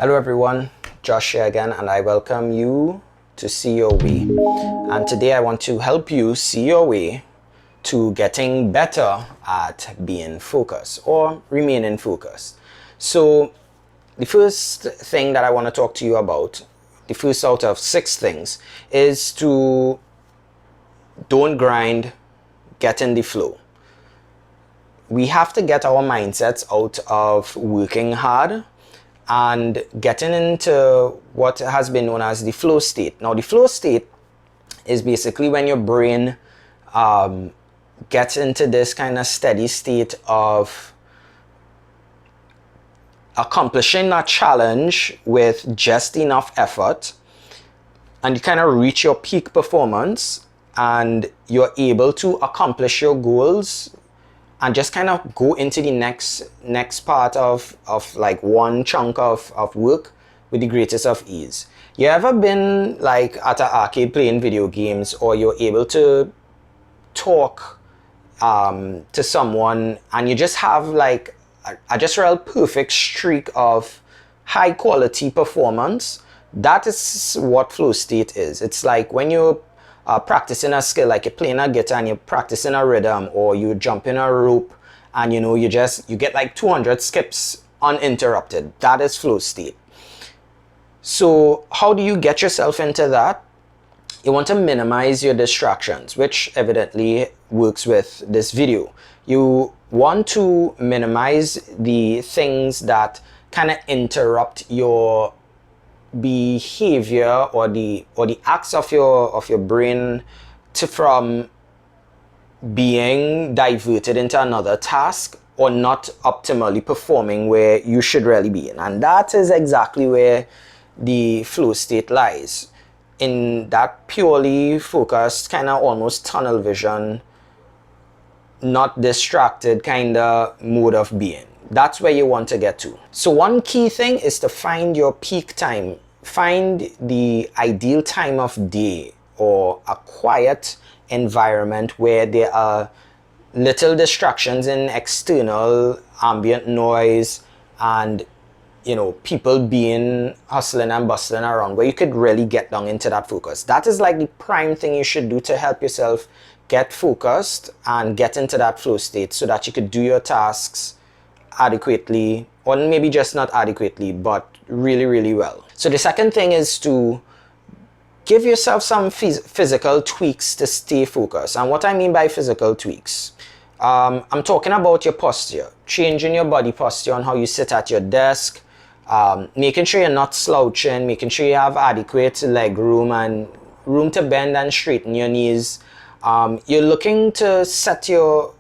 Hello everyone, Josh here again, and I welcome you to See Your Way. And today I want to help you see your way to getting better at being focused or remaining focused. So the first thing that I want to talk to you about, the first out of 6 things, is to don't grind, get in the flow. We have to get our mindsets out of working hard and getting into what has been known as the flow state. Now, the flow state is basically when your brain gets into this kind of steady state of accomplishing a challenge with just enough effort, and you kind of reach your peak performance and you're able to accomplish your goals and just kind of go into the next part of like one chunk of work with the greatest of ease. You ever been like at an arcade playing video games, or you're able to talk to someone and you just have like a just real perfect streak of high quality performance? That is what flow state is. It's like when you're practicing a skill, like you're playing a guitar and you're practicing a rhythm, or you jump in a rope and you get like 200 skips uninterrupted. That is flow state. So how do you get yourself into that? You want to minimize your distractions, which evidently works with this video. You want to minimize the things that kind of interrupt your behavior or the acts of your brain from being diverted into another task or not optimally performing where you should really be in. And that is exactly where the flow state lies, in that purely focused, kind of almost tunnel vision, not distracted kind of mode of being. That's where you want to get to. So one key thing is to find your peak time. Find the ideal time of day or a quiet environment where there are little distractions in external ambient noise and people being hustling and bustling around, where you could really get down into that focus. That is like the prime thing you should do to help yourself get focused and get into that flow state, so that you could do your tasks adequately, or maybe just not adequately, but really, really well. So the second thing is to give yourself some physical tweaks to stay focused. And what I mean by physical tweaks, I'm talking about your posture, changing your body posture on how you sit at your desk, making sure you're not slouching, making sure you have adequate leg room and room to bend and straighten your knees. You're looking to set your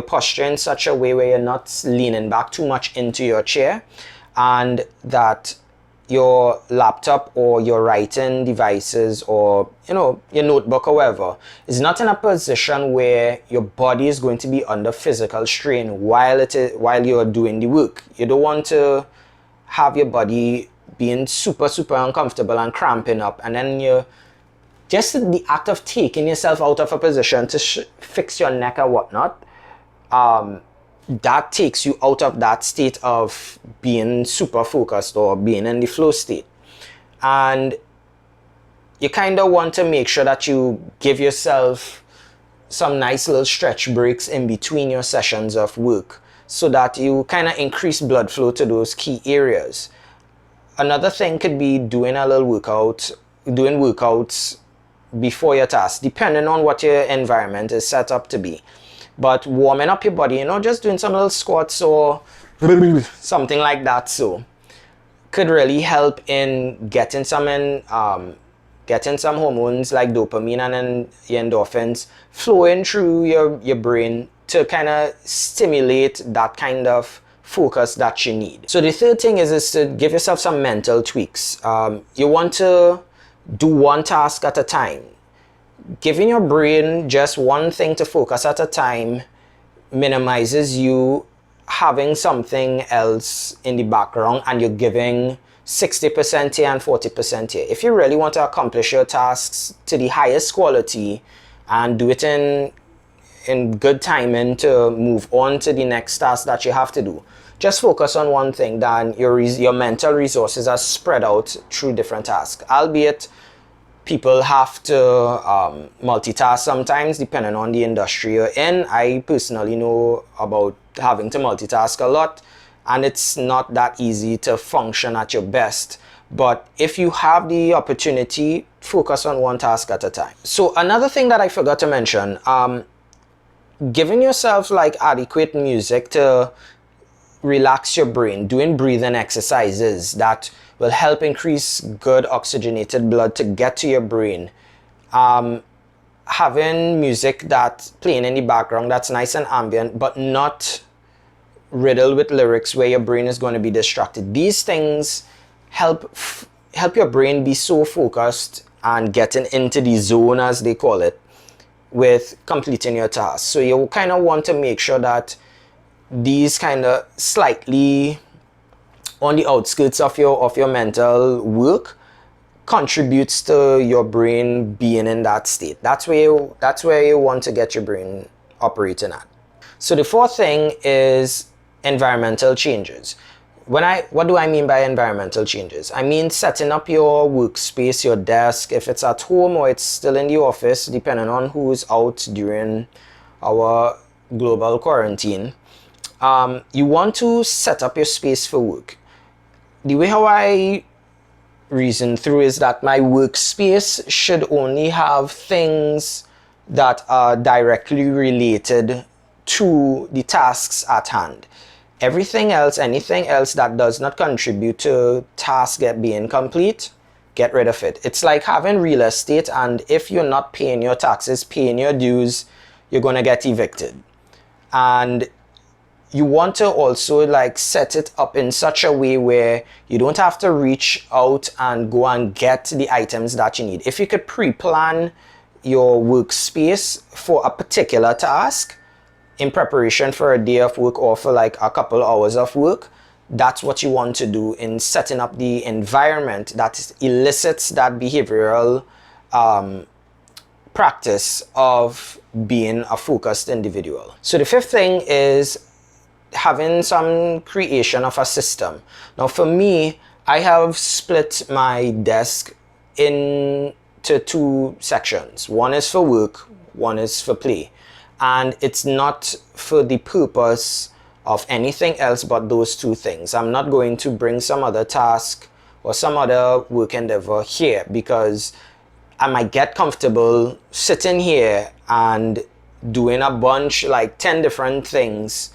posture in such a way where you're not leaning back too much into your chair, and that your laptop or your writing devices or your notebook or whatever is not in a position where your body is going to be under physical strain while you're doing the work. You don't want to have your body being super uncomfortable and cramping up, and then just the act of taking yourself out of a position to fix your neck or whatnot, that takes you out of that state of being super focused or being in the flow state. And you kind of want to make sure that you give yourself some nice little stretch breaks in between your sessions of work, so that you kind of increase blood flow to those key areas. Another thing could be doing a little doing workouts before your task, depending on what your environment is set up to be. But warming up your body, just doing some little squats or something like that, so could really help in getting some hormones like dopamine and then your endorphins flowing through your brain to kind of stimulate that kind of focus that you need. So the third thing is to give yourself some mental tweaks. You want to do one task at a time. Giving your brain just one thing to focus at a time minimizes you having something else in the background, and you're giving 60% here and 40% here. If you really want to accomplish your tasks to the highest quality and do it in good timing to move on to the next task that you have to do, just focus on one thing than your mental resources are spread out through different tasks. Albeit people have to multitask sometimes depending on the industry you're in. I personally know about having to multitask a lot, and it's not that easy to function at your best. But if you have the opportunity, focus on one task at a time. So another thing that I forgot to mention, giving yourself like adequate music to relax your brain, doing breathing exercises that will help increase good oxygenated blood to get to your brain. Having music that's playing in the background that's nice and ambient, but not riddled with lyrics where your brain is going to be distracted. These things help your brain be so focused and getting into the zone, as they call it, with completing your task. So you kind of want to make sure that these kind of slightly on the outskirts of your mental work contributes to your brain being in that state. That's where you want to get your brain operating at. So the fourth thing is environmental changes. What do I mean by environmental changes? I mean setting up your workspace, your desk, if it's at home or it's still in the office, depending on who's out during our global quarantine. You want to set up your space for work. The way how I reason through is that my workspace should only have things that are directly related to the tasks at hand. Everything else, anything else that does not contribute to task being complete, get rid of it. It's like having real estate, and if you're not paying your taxes, paying your dues, you're going to get evicted. And you want to also like set it up in such a way where you don't have to reach out and go and get the items that you need. If you could pre-plan your workspace for a particular task in preparation for a day of work or for like a couple hours of work, that's what you want to do in setting up the environment that elicits that behavioral practice of being a focused individual. So the fifth thing is having some creation of a system. Now for me, I have split my desk into two sections. One is for work, one is for play. And it's not for the purpose of anything else but those two things. I'm not going to bring some other task or some other work endeavor here, because I might get comfortable sitting here and doing a bunch, like 10 different things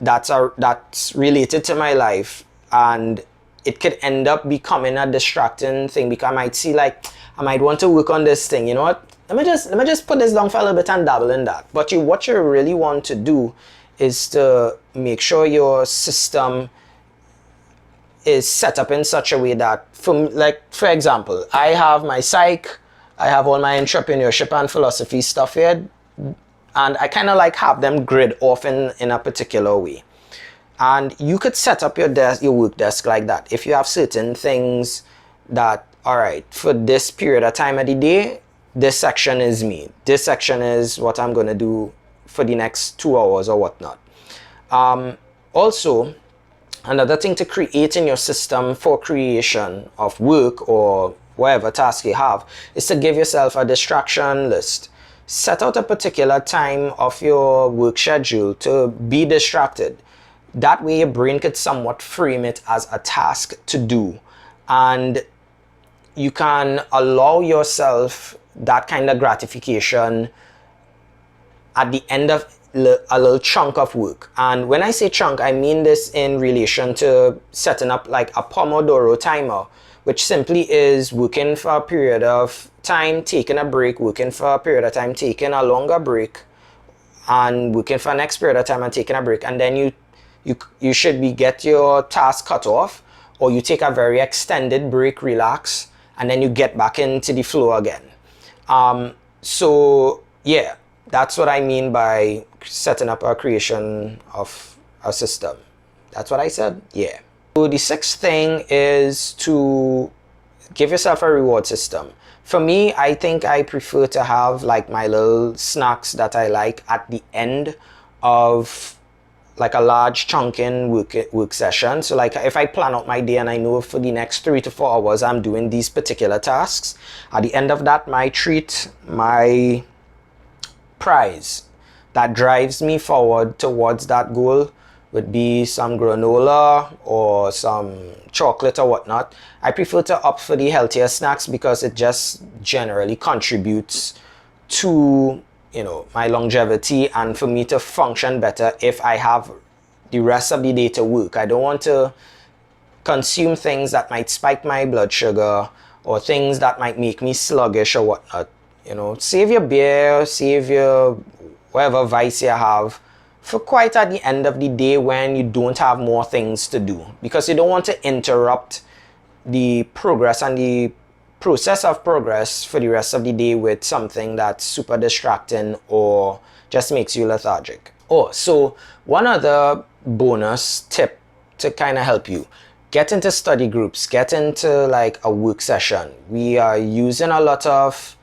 that's related to my life, and it could end up becoming a distracting thing, because I might see like I might want to work on this thing. You know what? Let me just put this down for a little bit and dabble in that. But what you really want to do is to make sure your system is set up in such a way that, for example, I have my psych, I have all my entrepreneurship and philosophy stuff here, and I kind of like have them grid off in a particular way. And you could set up your work desk like that. If you have certain things that, all right, for this period of time of the day, this section is me. This section is what I'm going to do for the next 2 hours or whatnot. Also, another thing to create in your system for creation of work or whatever task you have is to give yourself a distraction list. Set out a particular time of your work schedule to be distracted. That way your brain could somewhat frame it as a task to do. And you can allow yourself that kind of gratification at the end of a little chunk of work. And when I say chunk, I mean this in relation to setting up like a Pomodoro timer, which simply is working for a period of time, taking a break, working for a period of time, taking a longer break, and working for the next period of time and taking a break. And then you should get your task cut off, or you take a very extended break, relax, and then you get back into the flow again. So yeah, that's what I mean by setting up a creation of a system. That's what I said? Yeah. So the sixth thing is to give yourself a reward system. For me, I think I prefer to have like my little snacks that I like at the end of like a large chunking work session. So like if I plan out my day and I know for the next 3 to 4 hours I'm doing these particular tasks, at the end of that, my treat, my prize that drives me forward towards that goal would be some granola or some chocolate or whatnot. I prefer to opt for the healthier snacks because it just generally contributes to, you know, my longevity and for me to function better if I have the rest of the day to work. I don't want to consume things that might spike my blood sugar or things that might make me sluggish or whatnot. You know, save your beer, save your whatever vice you have for quite at the end of the day when you don't have more things to do, because you don't want to interrupt the progress and the process of progress for the rest of the day with something that's super distracting or just makes you lethargic. Oh, so one other bonus tip to kind of help you: get into study groups, get into like a work session. We are using a lot of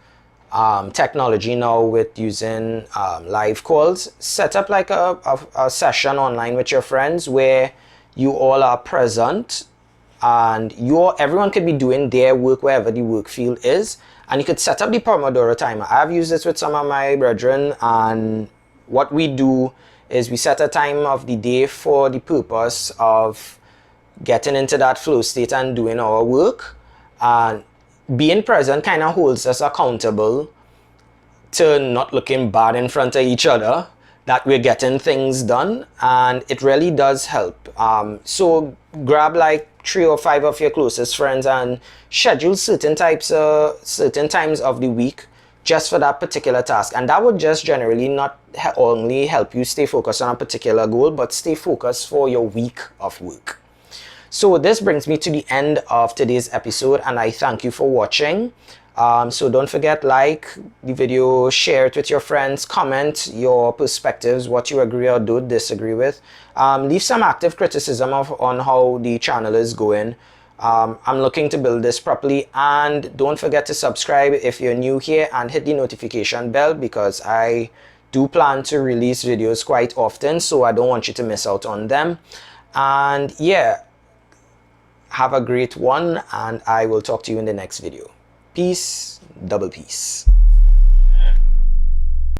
technology now with using live calls. Set up like a session online with your friends where you all are present and everyone could be doing their work wherever the work field is, and you could set up the Pomodoro timer. I've used this with some of my brethren, and what we do is we set a time of the day for the purpose of getting into that flow state and doing our work, and being present kind of holds us accountable to not looking bad in front of each other, that we're getting things done, and it really does help. So grab like 3 or 5 of your closest friends and schedule certain times of the week just for that particular task, and that would just generally not only help you stay focused on a particular goal, but stay focused for your week of work. So this brings me to the end of today's episode, and I thank you for watching. So don't forget, like the video, share it with your friends, comment your perspectives, what you agree or do disagree with. Leave some active criticism on how the channel is going. I'm looking to build this properly, and don't forget to subscribe if you're new here and hit the notification bell, because I do plan to release videos quite often, so I don't want you to miss out on them. And yeah, have a great one, and I will talk to you in the next video. Peace, double peace.